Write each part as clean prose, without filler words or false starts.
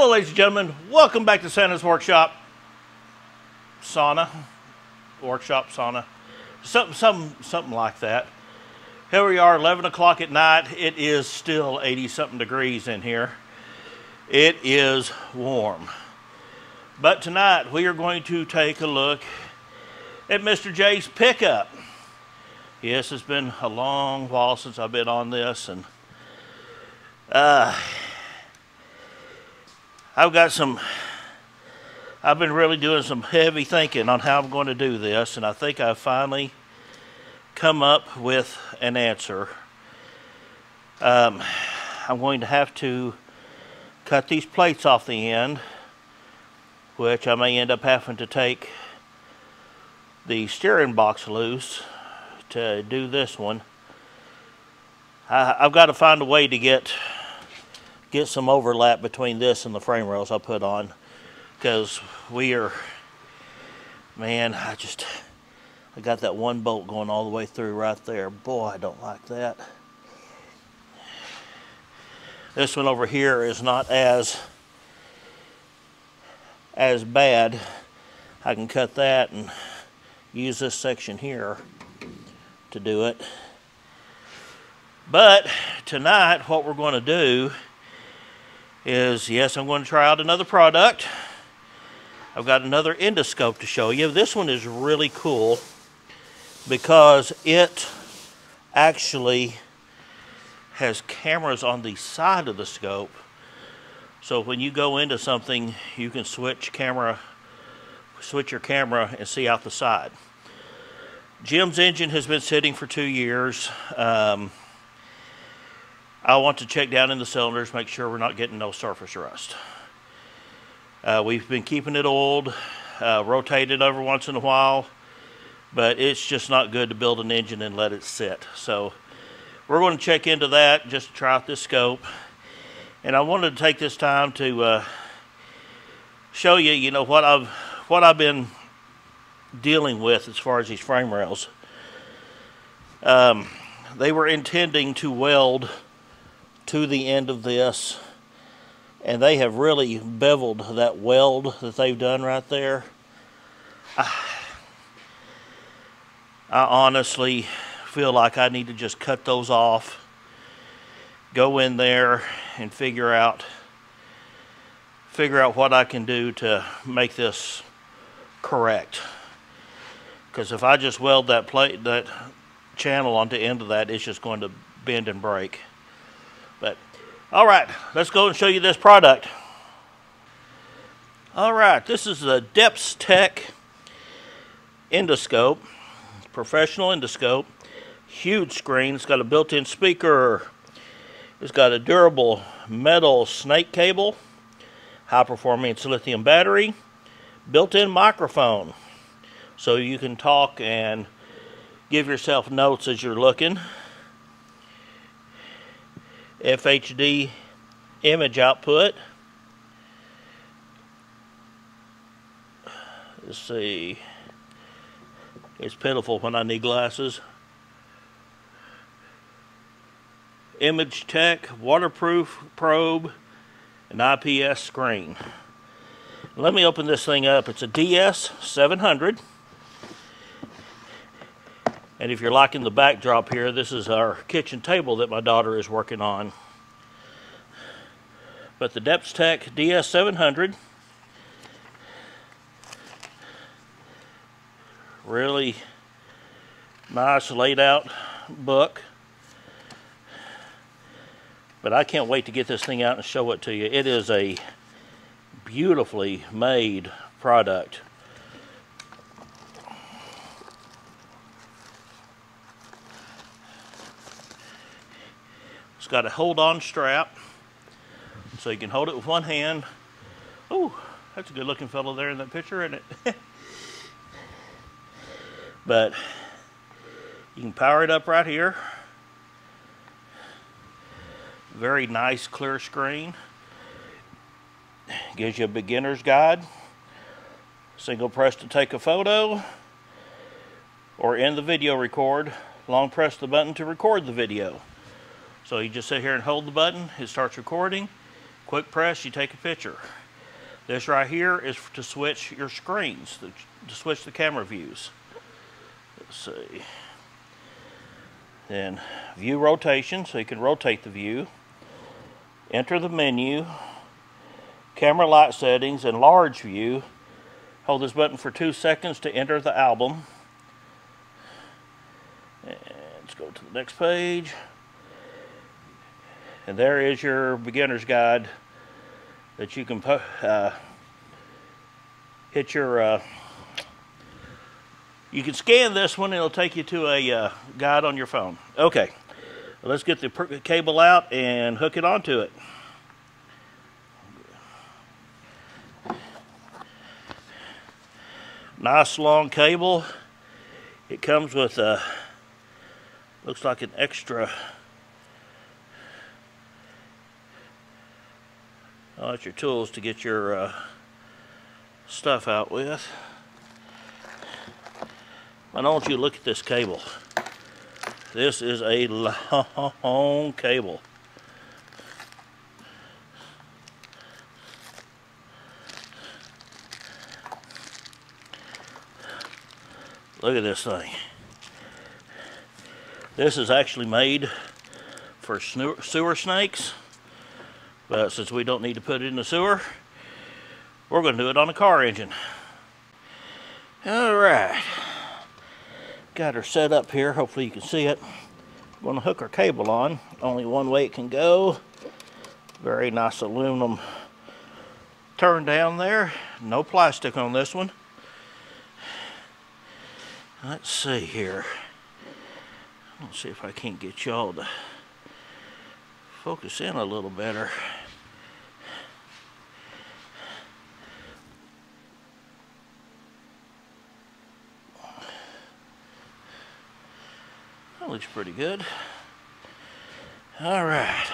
Hello, ladies and gentlemen. Welcome back to Santa's Workshop. Sauna. Something like that. Here we are, 11 o'clock at night. It is still 80-something degrees in here. It is warm. But tonight, we are going to take a look at Mr. J's pickup. Yes, it's been a long while since I've been on this, and I've been really doing some heavy thinking on how I'm going to do this, and I think I've finally come up with an answer. I'm going to have to cut these plates off the end, which I may end up having to take the steering box loose to do this one. I've got to find a way to get some overlap between this and the frame rails I put on, because I got that one bolt going all the way through right there. Boy, I don't like that. This one over here is not as bad. I can cut that and use this section here to do it. But tonight what we're going to do is, yes, I'm going to try out another product. I've got another endoscope to show you. This one is really cool because it actually has cameras on the side of the scope. So when you go into something, you can switch your camera and see out the side. Jim's engine has been sitting for 2 years. I want to check down in the cylinders, make sure we're not getting no surface rust. We've been keeping it oiled, rotated over once in a while, but it's just not good to build an engine and let it sit. So we're going to check into that, just to try out this scope. And I wanted to take this time to show you, what I've been dealing with as far as these frame rails. They were intending to weld to the end of this, and they have really beveled that weld that they've done right there. I honestly feel like I need to just cut those off, go in there and figure out what I can do to make this correct. Because if I just weld that channel onto the end of that, it's just going to bend and break. But all right, let's go and show you this product. All right, this is the DEPSTECH endoscope, professional endoscope. Huge screen. It's got a built-in speaker. It's got a durable metal snake cable, high-performance lithium battery, built-in microphone, so you can talk and give yourself notes as you're looking. FHD image output. Let's see. It's pitiful when I need glasses. Image tech, waterproof probe, and IPS screen. Let me open this thing up. It's a DS700. And if you're liking the backdrop here, this is our kitchen table that my daughter is working on. But the DEPSTECH DS700, really nice laid out book. But I can't wait to get this thing out and show it to you. It is a beautifully made product. It's got a hold-on strap, so you can hold it with one hand. Oh, that's a good-looking fellow there in that picture, isn't it? But you can power it up right here. Very nice, clear screen. Gives you a beginner's guide. Single press to take a photo, or end the video record. Long press the button to record the video. So you just sit here and hold the button, it starts recording. Quick press, you take a picture. This right here is to switch your screens, to switch the camera views. Let's see. Then view rotation, so you can rotate the view. Enter the menu, camera light settings, and large view. Hold this button for 2 seconds to enter the album. And let's go to the next page. And there is your beginner's guide that you can hit your, you can scan this one and it'll take you to a guide on your phone. Okay, let's get the cable out and hook it onto it. Nice long cable. It comes with a, looks like an extra, oh, that's your tools to get your stuff out with. Why don't you look at this cable? This is a long cable. Look at this thing. This is actually made for sewer snakes, but since we don't need to put it in the sewer, we're going to do it on a car engine. All right. Got her set up here. Hopefully you can see it. I'm going to hook our cable on. Only one way it can go. Very nice aluminum turn down there. No plastic on this one. Let's see here. Let's see if I can't get y'all to focus in a little better. That looks pretty good. All right.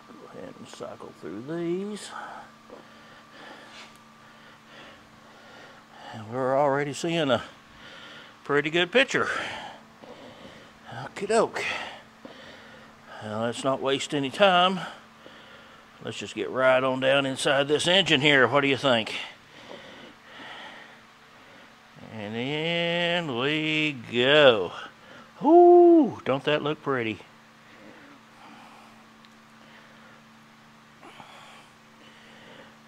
Go ahead and cycle through these. And we're already seeing a pretty good picture. Okie doke. Well, let's not waste any time. Let's just get right on down inside this engine here. What do you think? And in we go. Ooh, don't that look pretty?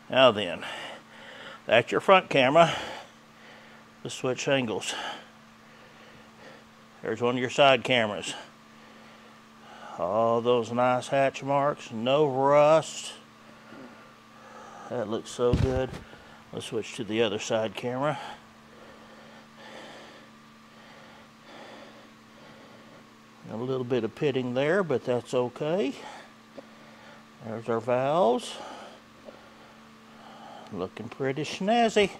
Now then, that's your front camera. Let's switch angles. There's one of your side cameras. All those nice hatch marks, no rust. That looks so good. Let's switch to the other side camera. A little bit of pitting there, but that's okay. There's our valves. Looking pretty snazzy.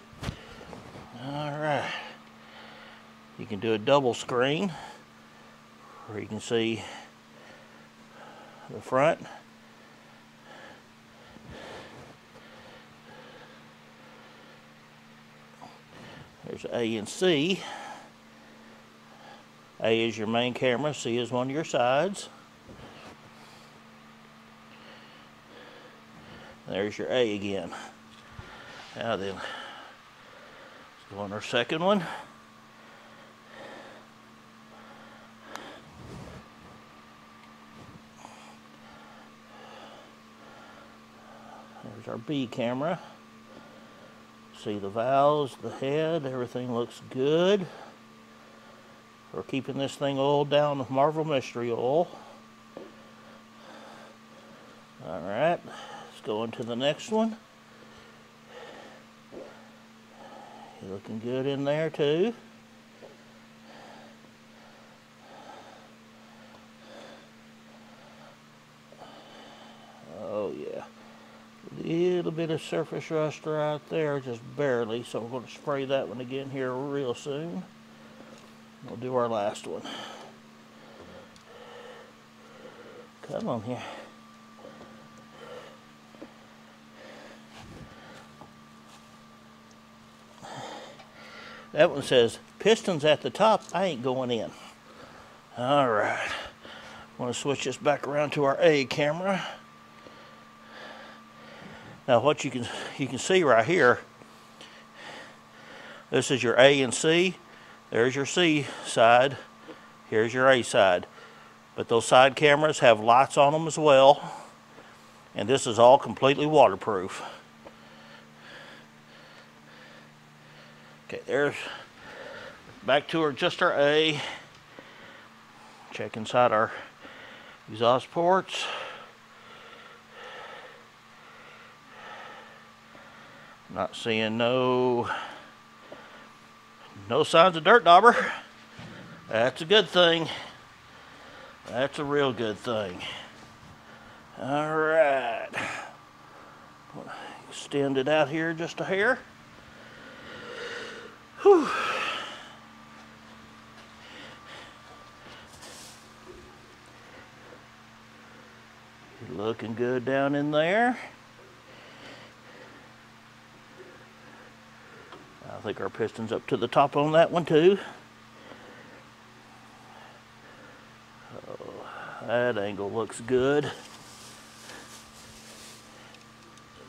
All right. You can do a double screen where you can see the front. There's A and C. A is your main camera, C is one of your sides. There's your A again. Now then, let's go on our second one. There's our B camera. See the valves, the head, everything looks good. We're keeping this thing oiled down with Marvel Mystery Oil. All right, let's go into the next one. You're looking good in there too. Oh yeah, a little bit of surface rust right there, just barely, so we're going to spray that one again here real soon. We'll do our last one. Come on here. That one says, pistons at the top, I ain't going in. All right. I want to switch this back around to our A camera. Now what you can see right here, this is your A and C. There's your C side. Here's your A side. But those side cameras have lights on them as well. And this is all completely waterproof. Okay, there's back to just our A. Check inside our exhaust ports. Not seeing no signs of dirt dauber. That's a good thing. That's a real good thing. All right. Extend it out here just a hair. Whew. Looking good down in there. I think our piston's up to the top on that one too. Oh, that angle looks good.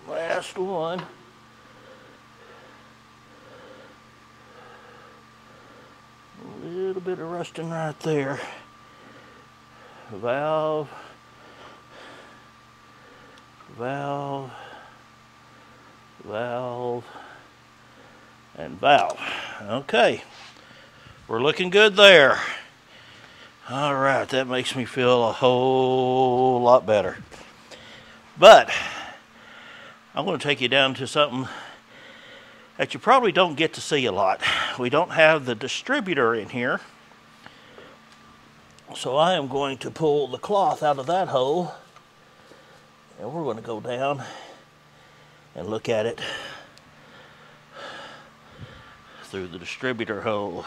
Last one. A little bit of rusting right there. Valve. Valve. Valve. And valve. Okay. We're looking good there. All right, that makes me feel a whole lot better. But I'm going to take you down to something that you probably don't get to see a lot. We don't have the distributor in here. So I am going to pull the cloth out of that hole. And we're going to go down and look at it through the distributor hole.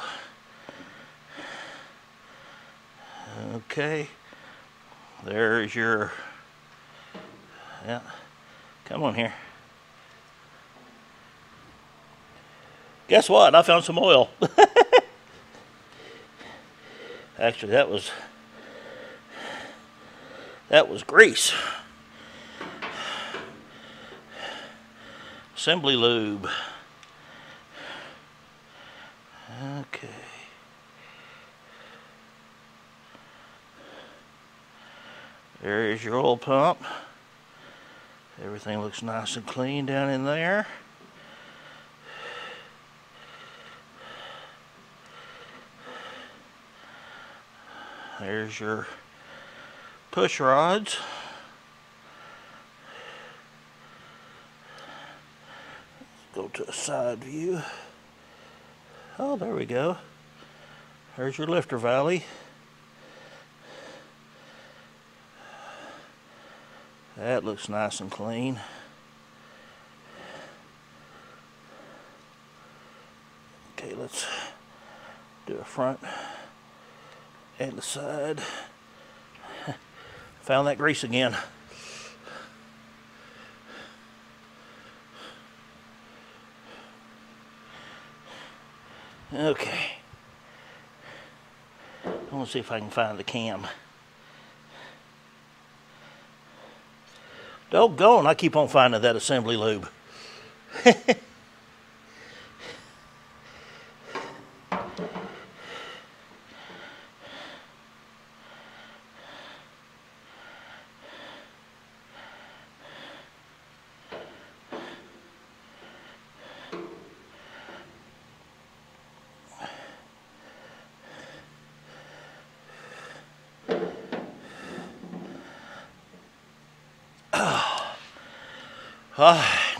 Okay, there's your, yeah, come on here. Guess what? I found some oil. Actually, that was grease. Assembly lube. Okay. There is your oil pump. Everything looks nice and clean down in there. There's your push rods. Go to a side view. Oh, there we go. There's your lifter valley. That looks nice and clean. Okay, let's do a front and the side. Found that grease again. Okay. I want to see if I can find the cam. Doggone, I keep on finding that assembly lube.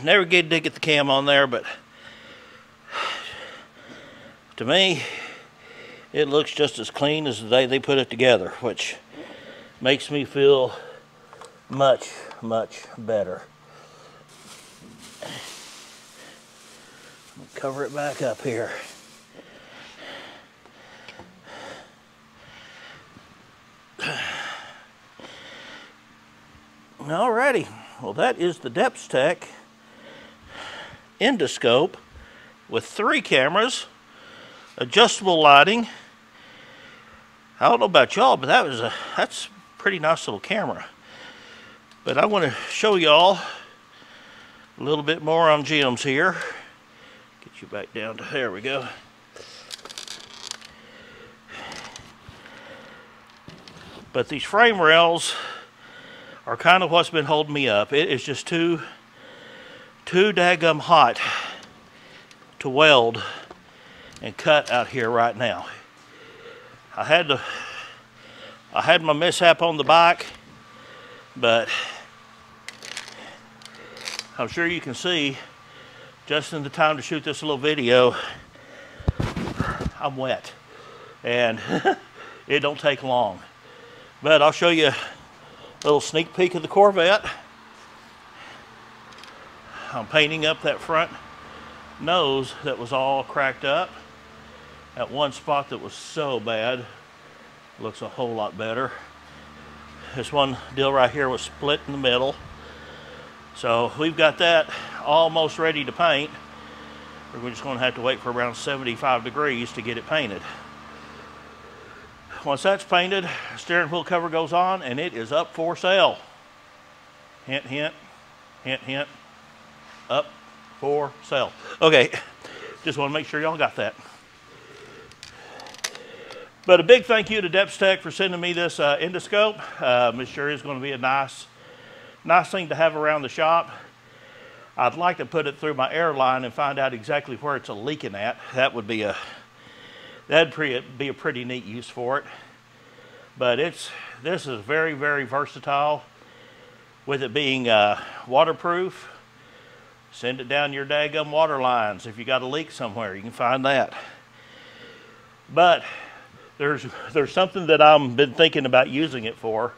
Never did get the cam on there, but to me, it looks just as clean as the day they put it together, which makes me feel much, much better. Cover it back up here. Alrighty, well that is the DEPSTECH endoscope with 3 cameras, adjustable lighting. I don't know about y'all, but that's pretty nice little camera. But I want to show y'all a little bit more on gems here. Get you back down to, there we go. But these frame rails are kind of what's been holding me up. It is just too daggum hot to weld and cut out here right now. I had my mishap on the bike, but I'm sure you can see just in the time to shoot this little video, I'm wet, and it don't take long. But I'll show you a little sneak peek of the Corvette. I'm painting up that front nose that was all cracked up. That one spot that was so bad looks a whole lot better. This one deal right here was split in the middle. So we've got that almost ready to paint. We're just going to have to wait for around 75 degrees to get it painted. Once that's painted, steering wheel cover goes on and it is up for sale. Hint, hint, hint, hint, up for sale. Okay, just want to make sure y'all got that. But a big thank you to DEPSTECH for sending me this endoscope. It sure is going to be a nice thing to have around the shop. I'd like to put it through my airline and find out exactly where it's leaking at. That'd be a pretty neat use for it. But this is very, very versatile. With it being waterproof, send it down your daggum water lines. If you got a leak somewhere, you can find that. But there's something that I've been thinking about using it for.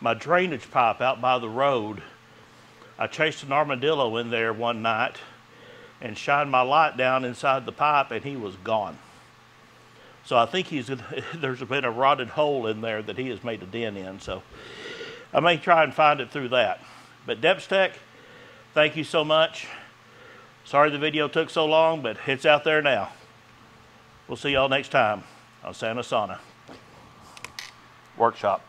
My drainage pipe out by the road. I chased an armadillo in there one night and shined my light down inside the pipe and he was gone. So I think there's been a rotted hole in there that he has made a dent in. So I may try and find it through that. But DEPSTECH, thank you so much. Sorry the video took so long, but it's out there now. We'll see y'all next time on Santa Sana Workshop.